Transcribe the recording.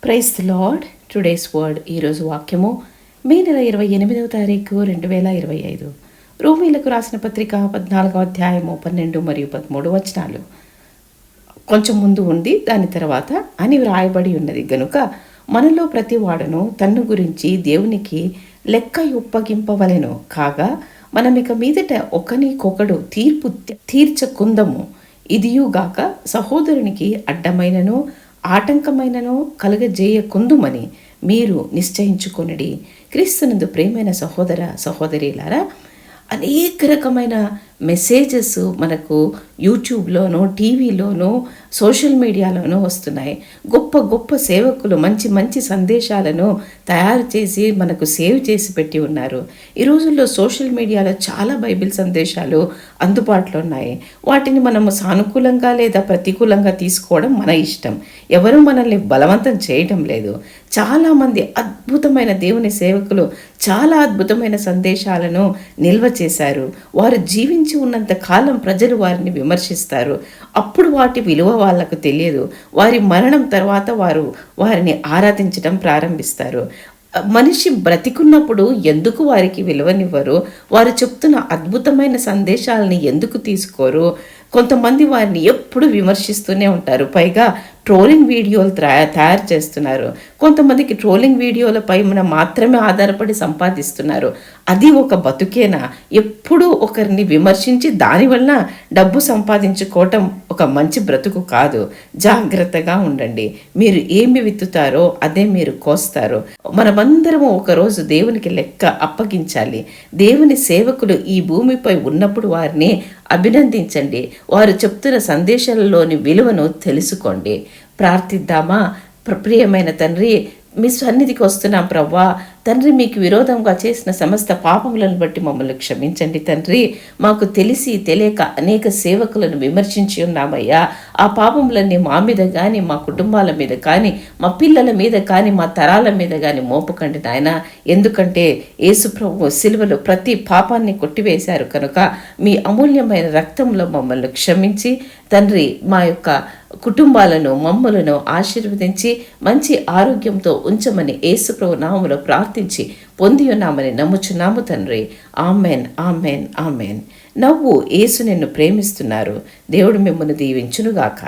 Praise the lord. Today's word. ఈరోజు వాక్యము మే నెల 28వ తారీఖు 2025. రోమీలకు రాసిన పత్రిక 14వ అధ్యాయము 12 మరియు 13 వచనాలు. కొంచెం ముందు ఉండి దాని తర్వాత అని వ్రాయబడి ఉన్నది గనుక మనలో ప్రతి వాడును తన్ను గురించి దేవునికి లెక్క ఒప్పగింపవలెను. కాగా మనమిక మీదట ఒకనికొకడు తీర్పు తీర్చకుందము. ఇదియుగాక సహోదరునికి అడ్డమైనను ఆటంకమైనను కలుగజేయకుందుమని మీరు నిశ్చయించుకొనిడి. క్రీస్తునందు ప్రేమైన సహోదర సహోదరీలారా, అనేక రకమైన మెసేజెస్ మనకు యూట్యూబ్లోనూ టీవీలోనూ సోషల్ మీడియాలోనూ వస్తున్నాయి. గొప్ప గొప్ప సేవకులు మంచి మంచి సందేశాలను తయారు చేసి మనకు సేవ్ చేసి పెట్టి ఉన్నారు. ఈ రోజుల్లో సోషల్ మీడియాలో చాలా బైబిల్ సందేశాలు అందుబాటులో ఉన్నాయి. వాటిని మనము సానుకూలంగా లేదా ప్రతికూలంగా తీసుకోవడం మన ఇష్టం. ఎవరు మనల్ని బలవంతం చేయడం లేదు. చాలామంది అద్భుతమైన దేవుని సేవకులు చాలా అద్భుతమైన సందేశాలను నిల్వ చేశారు. వారు జీవించి ఉన్నంత కాలం ప్రజలు వారిని విమర్శిస్తారు. అప్పుడు వాటి విలువ వాళ్ళకు తెలియదు. వారి మరణం తర్వాత వారిని ఆరాధించడం ప్రారంభిస్తారు. మనిషి బ్రతికున్నప్పుడు ఎందుకు వారికి విలువనివ్వరు? వారు చెప్తున్న అద్భుతమైన సందేశాలని ఎందుకు తీసుకోరు? కొంతమంది వారిని ఎప్పుడు విమర్శిస్తూనే ఉంటారు. పైగా ట్రోలింగ్ వీడియోలు తయారు చేస్తున్నారు. కొంతమందికి ట్రోలింగ్ వీడియోలపై మాత్రమే ఆధారపడి సంపాదిస్తున్నారు. అది ఒక బతుకేనా? ఎప్పుడూ ఒకరిని విమర్శించి దానివల్ల డబ్బు సంపాదించుకోవటం ఒక మంచి బ్రతుకు కాదు. జాగ్రత్తగా ఉండండి. మీరు ఏమి విత్తుతారో అదే మీరు కోస్తారు. మనమందరము ఒకరోజు దేవునికి లెక్క అప్పగించాలి. దేవుని సేవకులు ఈ భూమిపై ఉన్నప్పుడు వారిని అభినందించండి. వారు చెప్తున్న సందేశాలలోని విలువను తెలుసుకోండి. ప్రార్థిద్దామా? ప్రియమైన తండ్రి, మీ సన్నిధికి వస్తున్నాం ప్రవ్వా. తండ్రి, మీకు విరోధంగా చేసిన సమస్త పాపములను బట్టి మమ్మల్ని క్షమించండి తండ్రి. మాకు తెలిసి తెలియక అనేక సేవకులను విమర్శించి ఉన్నామయ్యా. ఆ పాపములన్నీ మా మీద కానీ, మా కుటుంబాల మీద కానీ, మా పిల్లల మీద కానీ, మా తరాల మీద కానీ మోపకండి నాయన. ఎందుకంటే యేసు ప్రభువు సిలువలో ప్రతి పాపాన్ని కొట్టివేశారు కనుక మీ అమూల్యమైన రక్తంలో మమ్మల్ని క్షమించి తండ్రి, మా యొక్క కుటుంబాలను మమ్మలను ఆశీర్వదించి మంచి ఆరోగ్యంతో ఉంచమని యేసు ప్రభు నామములో ప్రార్థించి పొంది ఉన్నామని నమ్ముచున్నాము తండ్రి. Amen, amen, amen. నవ్వు, యేసు నిన్ను ప్రేమిస్తున్నారు. దేవుడు మిమ్మల్ని దీవించునుగాక.